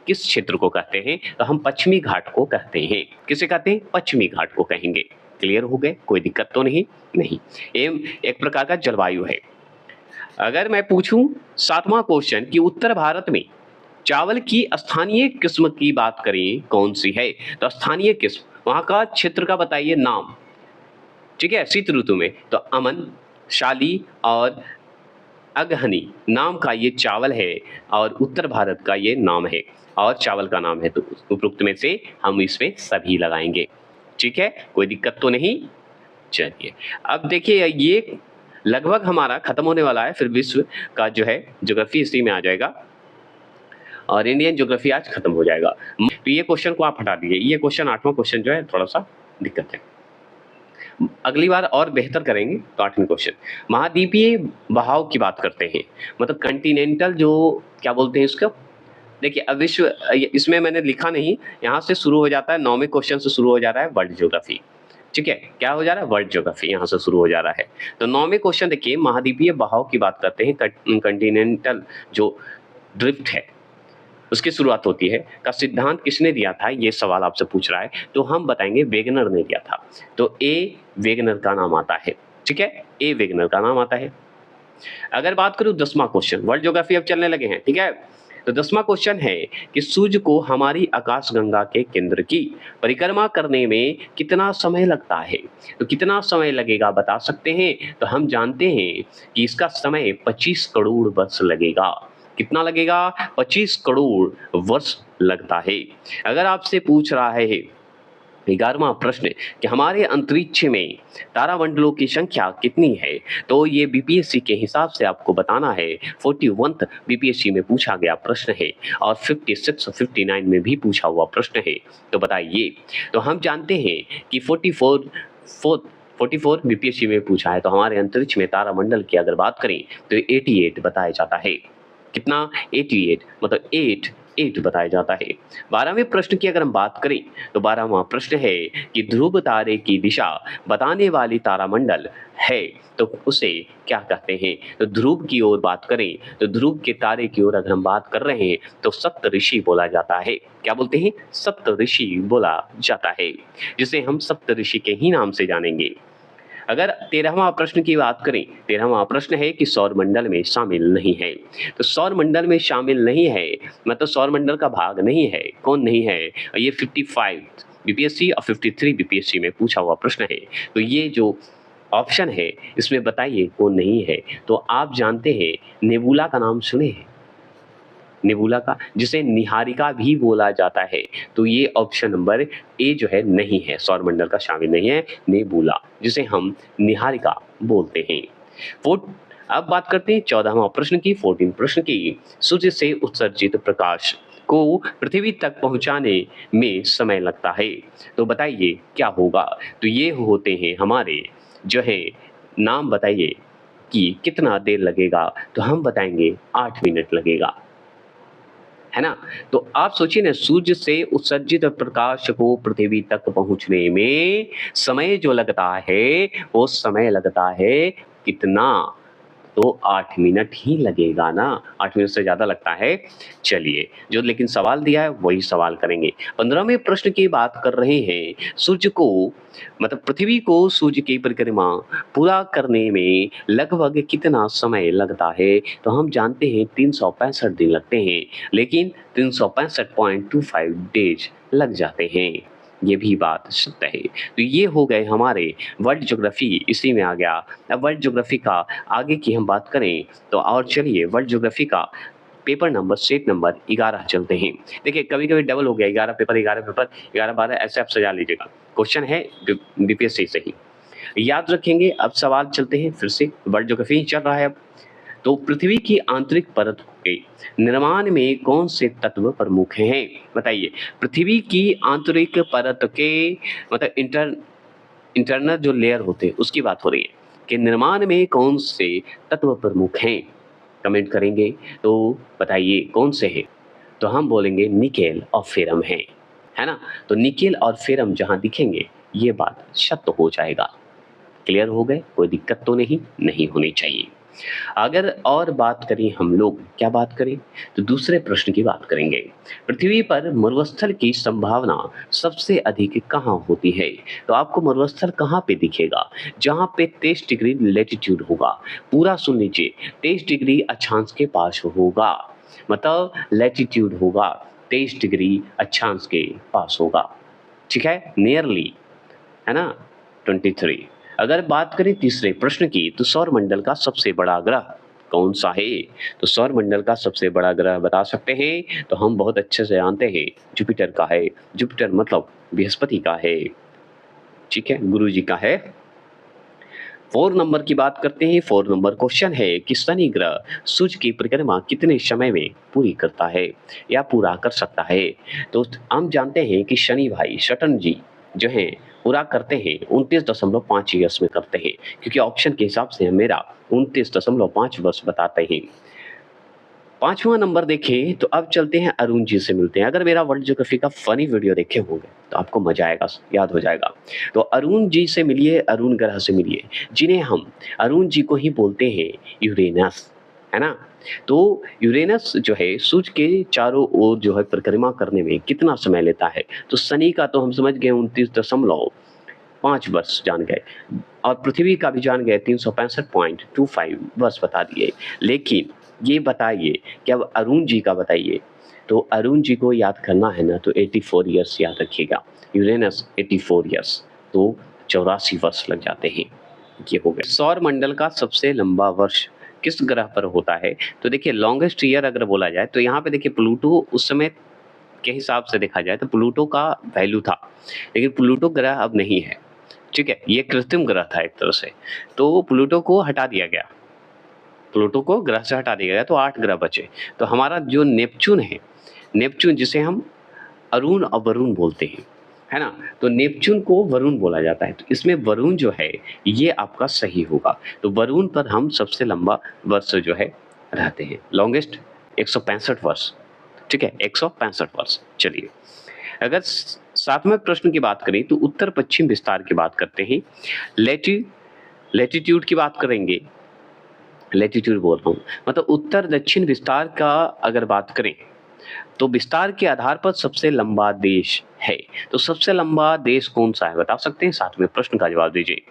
किस क्षेत्र को कहते हैं? तो हम पश्चिमी घाट को कहते हैं। किसे कहते हैं? पश्चिमी घाट को कहेंगे। क्लियर हो गए, कोई दिक्कत तो नहीं। एम एक प्रकार का जलवायु है। अगर मैं पूछूं सातवां क्वेश्चन कि उत्तर भारत में चावल की स्थानीय किस्म की बात करें कौन सी है? तो स्थानीय किस्म, वहां का क्षेत्र का बताइए नाम, ठीक है, शीत ऋतु में। तो अमन, शाली और अगहनी नाम का ये चावल है और उत्तर भारत का ये नाम है और चावल का नाम है, तो उपरोक्त में से हम इसमें सभी लगाएंगे। ठीक है, कोई दिक्कत तो नहीं। चलिए, अब देखिए ये लगभग हमारा खत्म होने वाला है, फिर विश्व का जो है ज्योग्राफी इसी में आ जाएगा और इंडियन ज्योग्राफी आज खत्म हो जाएगा। तो ये क्वेश्चन को आप हटा दीजिए, ये क्वेश्चन 8वां क्वेश्चन जो है थोड़ा सा दिक्कत है। अगली बार और बेहतर करेंगे। तो 8वें क्वेश्चन, महाद्वीपीय बहाव की बात करते हैं, मतलब कंटिनेंटल जो क्या बोलते हैं इसको। देखिए अब विश्व इसमें मैंने लिखा नहीं, यहाँ से शुरू हो जाता है, 9वें क्वेश्चन से शुरू हो जा रहा है वर्ल्ड ज्योग्राफी। ठीक है, क्या हो जा रहा है, वर्ल्ड ज्योग्राफी यहाँ से शुरू हो जा रहा है। तो 9वें क्वेश्चन देखिए, महाद्वीपीय बहाव की बात करते हैं, कंटिनेंटल जो ड्रिफ्ट है उसकी शुरुआत होती है, का सिद्धांत किसने दिया था, ये सवाल आपसे पूछ रहा है। तो हम बताएंगे वेगनर ने दिया था। तो ए वेगनर का नाम आता है। ठीक है, ए वेगनर का नाम आता है। अगर बात करूं 10वां क्वेश्चन, वर्ल्ड ज्योग्राफी अब चलने लगे हैं। ठीक है, तो 10वां क्वेश्चन है कि सूर्य को हमारी आकाशगंगा के केंद्र की परिक्रमा करने में कितना समय लगता है। तो कितना समय लगेगा बता सकते हैं। तो हम जानते हैं कि इसका समय 25 करोड़ वर्ष लगेगा। कितना लगेगा, 25 करोड़ वर्ष लगता है। अगर आपसे पूछ रहा है 11वां प्रश्न कि हमारे अंतरिक्ष में तारामंडलों की संख्या कितनी है, तो ये बीपीएससी के हिसाब से आपको बताना है। 41th बीपीएससी में पूछा गया प्रश्न है और 56 और 59 में भी पूछा हुआ प्रश्न है। तो बताइए, तो हम जानते हैं कि 44 बीपीएससी में पूछा है। तो हमारे अंतरिक्ष में तारामंडल की अगर बात करें तो 88 बताया जाता है। कितना, 88, मतलब 8 बताया जाता है। 12वें प्रश्न की अगर हम बात करें तो 12वां प्रश्न है कि ध्रुव तारे की दिशा बताने वाली तारामंडल है, तो उसे क्या कहते हैं। तो ध्रुव की ओर बात करें तो ध्रुव के तारे की ओर अगर हम बात कर रहे हैं तो सप्तऋषि बोला जाता है। क्या बोलते हैं, सप्तऋषि बोला जाता है, जिसे हम सप्तऋषि के ही नाम से जानेंगे। अगर 13वां प्रश्न की बात करें, 13वां प्रश्न है कि सौर मंडल में शामिल नहीं है। तो सौर मंडल में शामिल नहीं है मतलब सौर मंडल का भाग नहीं है। कौन नहीं है, ये 55 बीपीएससी और 53 बीपीएससी में पूछा हुआ प्रश्न है। तो ये जो ऑप्शन है इसमें बताइए कौन नहीं है। तो आप जानते हैं नेबुला का नाम सुने हैं, नेबुला का, जिसे निहारिका भी बोला जाता है। तो ये ऑप्शन नंबर ए जो है नहीं है, सौरमंडल का शामिल नहीं है, नेबुला, जिसे हम निहारिका बोलते हैं। अब बात करते हैं 14वां प्रश्न की, 14 प्रश्न की। सूर्य से उत्सर्जित प्रकाश को पृथ्वी तक पहुंचाने में समय लगता है, तो बताइए क्या होगा। तो ये होते हैं हमारे जो है, नाम बताइए कि कितना देर लगेगा। तो हम बताएंगे 8 मिनट लगेगा, है ना। तो आप सोचिए ना, सूर्य से उत्सर्जित प्रकाश को पृथ्वी तक पहुंचने में समय जो लगता है वो समय लगता है कितना, तो 8 मिनट ही लगेगा ना, 8 मिनट से ज़्यादा लगता है। चलिए, जो लेकिन सवाल दिया है वही सवाल करेंगे। 15वें प्रश्न की बात कर रहे हैं, सूर्य को मतलब पृथ्वी को सूर्य की परिक्रमा पूरा करने में लगभग कितना समय लगता है। तो हम जानते हैं 365 दिन लगते हैं, लेकिन 365.25 डेज लग जाते हैं। ये भी बात सत्य है। तो ये हो गए हमारे वर्ल्ड ज्योग्राफी, इसी में आ गया। अब वर्ल्ड ज्योग्राफी का आगे की हम बात करें तो, और चलिए वर्ल्ड ज्योग्राफी का पेपर नंबर सेट नंबर 11 चलते हैं। देखिए कभी कभी डबल हो गया, 11 पेपर 11 12 ऐसे आप सजा लीजिएगा। क्वेश्चन है बीपीएससी से ही याद रखेंगे। अब सवाल चलते हैं फिर से, वर्ल्ड ज्योग्राफी चल रहा है अब। तो पृथ्वी की आंतरिक परत के निर्माण में कौन से तत्व प्रमुख हैं, बताइए। पृथ्वी की आंतरिक परत के मतलब इंटरनल जो लेयर होते हैं उसकी बात हो रही है कि निर्माण में कौन से तत्व प्रमुख हैं। कमेंट करेंगे तो बताइए कौन से हैं। तो हम बोलेंगे निकेल और फेरम है ना। तो निकेल और फेरम जहां दिखेंगे ये बात सत्य हो जाएगा। क्लियर हो गए, कोई दिक्कत तो नहीं होनी चाहिए। अगर और बात करें हम लोग, क्या बात करें, तो दूसरे प्रश्न की बात करेंगे। पृथ्वी पर मरुस्थल की संभावना सबसे अधिक कहाँ होती है। तो आपको मरुस्थल कहाँ पे दिखेगा, जहाँ पे 23 डिग्री लेटीट्यूड होगा। पूरा सुन लीजिए, 23 डिग्री अक्षांश के पास होगा, मतलब लेटीट्यूड होगा 23 डिग्री अक्षांश के पास होगा। ठीक है, नियरली, है ना, 23। अगर बात करें तीसरे प्रश्न की, तो सौर मंडल का सबसे बड़ा ग्रह कौन सा है? तो सौर मंडल का सबसे बड़ा ग्रह बता सकते हैं? तो हम बहुत अच्छे से जानते हैं, जुपिटर का है। जुपिटर मतलब बृहस्पति का है, ठीक है, गुरु जी का है। 4 नंबर की बात करते हैं। 4 नंबर क्वेश्चन है कि शनि ग्रह सूर्य की परिक्रमा कितने समय में पूरी करता है या पूरा कर सकता है? तो हम जानते हैं कि शनि भाई सटन जी जो है पूरा करते हैं 29.5 ईयर्स में करते हैं, क्योंकि ऑप्शन के हिसाब से मेरा 29.5 वर्ष बताते हैं। 5वां नंबर देखें तो अब चलते हैं अरुण जी से मिलते हैं। अगर मेरा वर्ल्ड ज्योग्राफी का फनी वीडियो देखे होंगे तो आपको मजा आएगा, याद हो जाएगा। तो अरुण जी से मिलिए, अरुण ग्रह से मिलिए, जिन्हें हम अरुण जी को ही बोलते हैं यूरेनस, है ना? तो यूरेनस जो है सूर्य के चारों ओर जो है परिक्रमा करने में कितना समय लेता है? तो शनि का तो हम समझ गए 29.5 वर्ष जान गए, और पृथ्वी का भी जान गए 365.25 वर्ष बता दिए। लेकिन ये बताइए कि अब अरुण जी का बताइए। तो अरुण जी को याद करना है ना, तो 84 ईयर्स याद रखिएगा। यूरेनस 84 ईयर्स, तो 84 वर्ष लग जाते हैं। ये हो गया। सौर मंडल का सबसे लंबा वर्ष किस ग्रह पर होता है? तो देखिए लॉन्गेस्ट ईयर अगर बोला जाए तो यहाँ पे देखिए प्लूटो उस समय के हिसाब से देखा जाए तो प्लूटो का वैल्यू था, लेकिन प्लूटो ग्रह अब नहीं है, ठीक है? ये कृत्रिम ग्रह था एक तरह से, तो प्लूटो को हटा दिया गया। प्लूटो को ग्रह से हटा दिया गया तो 8 ग्रह बचे। तो हमारा जो नेपच्यून है, नेपच्यून जिसे हम अरुण और वरुण बोलते हैं, है ना? तो नेपच्यून को वरुण बोला जाता है। तो इसमें वरुण जो है ये आपका सही होगा। तो वरुण पर हम सबसे लंबा वर्ष जो है रहते हैं। लॉन्गेस्ट 165 वर्ष, ठीक है? 165 वर्ष। चलिए, अगर 7वें प्रश्न की बात करें तो उत्तर पश्चिम विस्तार की बात करते हैं। लैटिट्यूड की बात करेंगे, लैटिट्यूड बोल रहा हूँ, मतलब उत्तर दक्षिण विस्तार का अगर बात करें तो विस्तार के आधार पर सबसे लंबा देश है। तो सबसे लंबा देश कौन सा है बता सकते हैं? 7वें प्रश्न का जवाब दीजिए।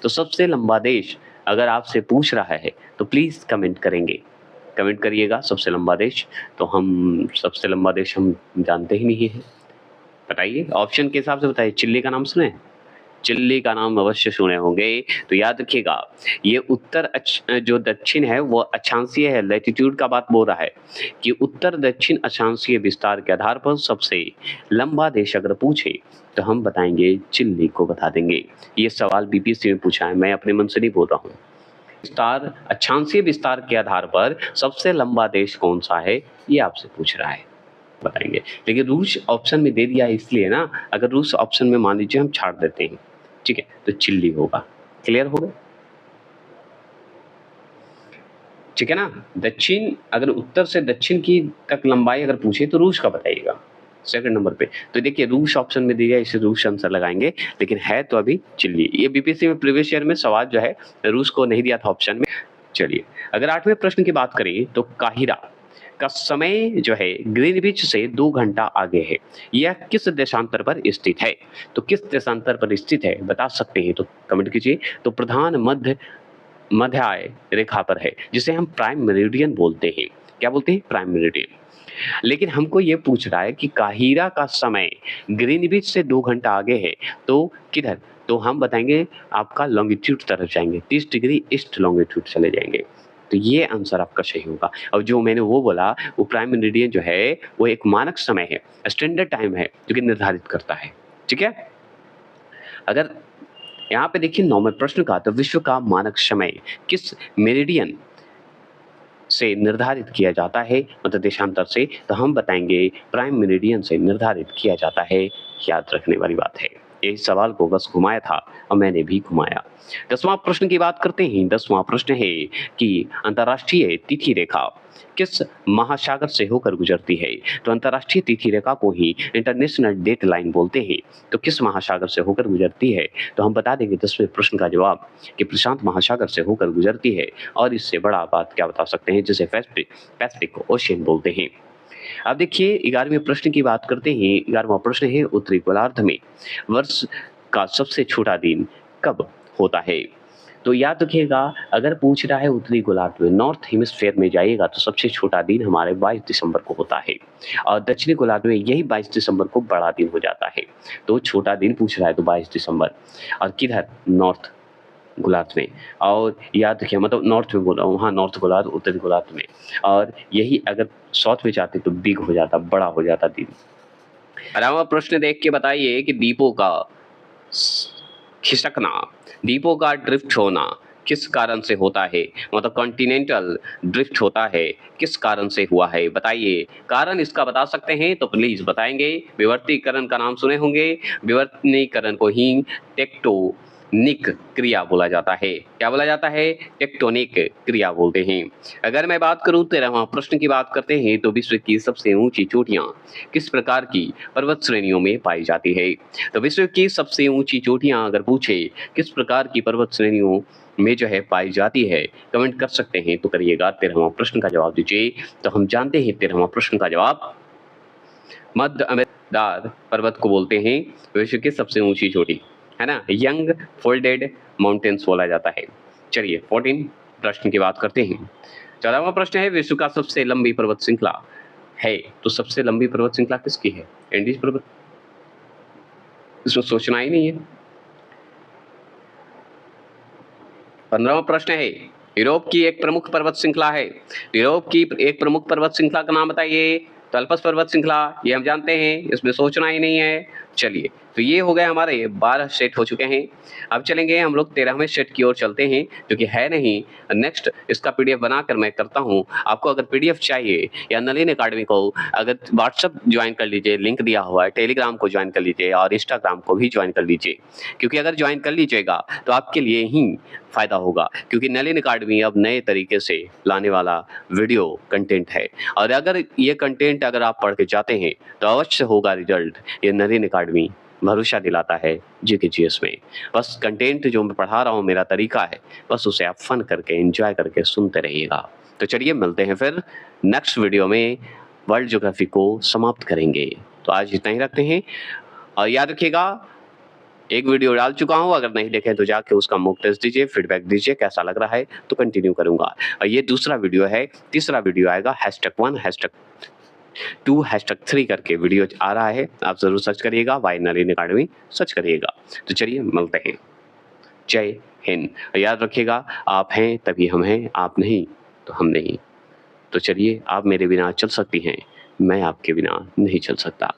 तो सबसे लंबा देश अगर आपसे पूछ रहा है तो प्लीज कमेंट करेंगे, कमेंट करिएगा सबसे लंबा देश। तो हम सबसे लंबा देश हम जानते ही नहीं है, बताइए ऑप्शन के हिसाब से बताइए। चिल्ली का नाम सुने? चिल्ली का नाम अवश्य सुने होंगे। तो याद रखिएगा, ये उत्तर जो दक्षिण है वो अक्षांशीय है। लैटिट्यूड का बात बोल रहा है कि उत्तर दक्षिण अक्षांशीय विस्तार के आधार पर सबसे लंबा देश अगर पूछे तो हम बताएंगे चिल्ली को बता देंगे। ये सवाल बीपीएससी में पूछा है, मैं अपने मन से नहीं बोल रहा हूँ। विस्तार, अक्षांशीय विस्तार के आधार पर सबसे लंबा देश कौन सा है ये आपसे पूछ रहा है, बताएंगे। लेकिन रूस ऑप्शन में दे दिया है इसलिए ना, अगर रूस ऑप्शन में मान लीजिए हम छाड़ देते हैं, ठीक है, तो चिल्ली होगा। क्लियर हो गया? ठीक है ना? दक्षिण, अगर उत्तर से दक्षिण की तक लंबाई अगर पूछे तो रूस का बताइएगा सेकंड नंबर पे। तो देखिए रूस ऑप्शन में दिया है, इसे रूस आंसर लगाएंगे, लेकिन है तो अभी चिल्ली। ये बीपीएससी में प्रीवियस ईयर में सवाल जो है रूस को नहीं दिया था ऑप्शन में। चलिए, अगर 8वें प्रश्न की बात करें तो काहिरा का समय जो है ग्रीनविच से 2 घंटा आगे है। यह किस देशांतर पर स्थित है? तो किस देशांतर पर स्थित है बता सकते हैं तो कमेंट कीजिए। तो प्रधान मध्य रेखा पर है, जिसे हम प्राइम मेरिडियन बोलते हैं। क्या बोलते हैं? Prime meridian. लेकिन हमको ये पूछ रहा है कि काहिरा का समय ग्रीनविच से 2 घंटा आगे है, तो किधर? तो हम बताएंगे आपका लॉन्गिट्यूड तरफ जाएंगे, 30 डिग्री ईस्ट लॉन्गिट्यूड चले जाएंगे। तो ये आंसर आपका सही होगा। और जो मैंने वो बोला, वो प्राइम मेरिडियन जो है वो एक मानक समय है, स्टैंडर्ड टाइम है, जो कि निर्धारित करता है, ठीक है? अगर यहाँ पे देखिए 9वें प्रश्न का, तो विश्व का मानक समय किस मेरिडियन से निर्धारित किया जाता है, मतलब देशांतर से? तो हम बताएंगे प्राइम मेरिडियन से निर्धारित किया जाता है। याद रखने वाली बात है। इस सवाल को बस घुमाया था और मैंने भी घुमाया। 10वां प्रश्न की बात करते हैं। 10वां प्रश्न है कि अंतर्राष्ट्रीय तिथि रेखा किस महासागर से होकर गुजरती है? तो अंतर्राष्ट्रीय तिथि रेखा को ही इंटरनेशनल डेट लाइन बोलते हैं। तो किस महासागर से होकर गुजरती है? तो हम बता देंगे 10वें प्रश्न का जवाब कि प्रशांत महासागर से होकर गुजरती है। और इससे बड़ा बात क्या बता सकते हैं, जिसे पैसिफिक ओशियन बोलते हैं। अब देखिए 11वें प्रश्न की बात करते हैं। 11वां प्रश्न है उत्तरी गोलार्ध में वर्ष का सबसे छोटा दिन कब होता है? तो याद रखिएगा, अगर पूछ रहा है उत्तरी गोलार्ध में, नॉर्थ हेमिस्फीयर में जाइएगा तो सबसे छोटा दिन हमारे 22 दिसंबर को होता है, और दक्षिणी गोलार्ध में यही 22 दिसंबर को बड़ा दिन हो जाता है। तो छोटा दिन पूछ रहा है तो 22 दिसंबर। और किधर? नॉर्थ गोलार्ध में। और याद रखिए, मतलब नॉर्थ में बोल रहा हूँ, हाँ नॉर्थ गोलार्ध, उत्तरी गोलार्ध में। और यही अगर साउथ में जाते तो बिग हो जाता, बड़ा हो जाता द्वीप। अलावा प्रश्न देख के बताइए कि द्वीपों का खिसकना, द्वीपों का ड्रिफ्ट होना किस कारण से होता है, मतलब कॉन्टिनेंटल ड्रिफ्ट होता है किस कारण से हुआ है, बताइए। कारण इसका बता सकते हैं तो प्लीज बताएंगे। विवर्तीकरण का नाम सुने होंगे। विवर्तनीकरण को ही टेक्टोनिक क्रिया बोला जाता है। क्या बोला जाता है? टेक्टोनिक क्रिया बोलते हैं। अगर मैं बात करूं 13वां प्रश्न की बात करते हैं तो विश्व की सबसे ऊंची चोटियां किस प्रकार की पर्वत श्रेणियों में पाई जाती है। तो विश्व की सबसे ऊंची चोटियां अगर पूछे किस प्रकार की पर्वत श्रेणियों में जो है पाई जाती है, कमेंट कर सकते हैं तो करिएगा। 13वां प्रश्न का जवाब दीजिए। तो हम जानते हैं 13वां प्रश्न का जवाब मध्य अमेरिका पर्वत को बोलते हैं विश्व की सबसे ऊंची चोटी, है ना, यंग फोल्डेड माउंटेन्स बोला जाता है। चलिए 14 प्रश्न की बात करते हैं। 14वां प्रश्न है विश्व का सबसे लंबी पर्वत श्रृंखला है, तो सबसे लंबी पर्वत श्रृंखला किसकी है? एंडीज पर्वत, इसमें सोचना ही नहीं है। 15वां प्रश्न है यूरोप की एक प्रमुख पर्वत श्रृंखला है, यूरोप की एक प्रमुख पर्वत श्रृंखला का नाम बताइए। तो अल्पस पर्वत श्रृंखला, ये हम जानते हैं, इसमें सोचना ही नहीं है। चलिए, तो ये हो गए हमारे 12 सेट हो चुके हैं। अब चलेंगे हम लोग 13वें सेट की ओर चलते हैं, जो कि है नहीं। नेक्स्ट इसका पीडीएफ बनाकर मैं करता हूँ। आपको अगर पीडीएफ चाहिए या नलिन अकेडमी को अगर व्हाट्सएप ज्वाइन कर लीजिए, लिंक दिया हुआ है, टेलीग्राम को ज्वाइन कर लीजिए और इंस्टाग्राम को भी ज्वाइन कर लीजिए, क्योंकि अगर ज्वाइन कर लीजिएगा तो आपके लिए ही फायदा होगा, क्योंकि नलिन अकेडमी अब नए तरीके से लाने वाला वीडियो कंटेंट है। और अगर ये कंटेंट अगर आप पढ़ के जाते हैं तो अवश्य होगा रिजल्ट। ये नलिन अकेडमी भरोसा दिलाता है जीके जीएस में। बस कंटेंट जो मैं पढ़ा रहा हूँ मेरा तरीका है, बस उसे आप फन करके एंजॉय करके सुनते रहिएगा। तो चलिए मिलते हैं फिर नेक्स्ट वीडियो में, वर्ल्ड ज्योग्राफी को समाप्त करेंगे। तो आज इतना ही रखते हैं और याद रखिएगा एक वीडियो डाल चुका हूं, अगर नहीं देखें तो जाके उसका मॉक टेस्ट दीजिए, फीडबैक दीजिए कैसा लग रहा है, तो कंटिन्यू करूंगा। और ये दूसरा वीडियो है, तीसरा वीडियो आएगा #1 #2 #3 करके वीडियो आ रहा है, आप जरूर सर्च करिएगा, वाई नलिन अकेडमी सर्च करिएगा। तो चलिए मिलते हैं। जय हिंद। याद रखिएगा आप हैं तभी हम हैं, आप नहीं तो हम नहीं। तो चलिए, आप मेरे बिना चल सकती हैं, मैं आपके बिना नहीं चल सकता।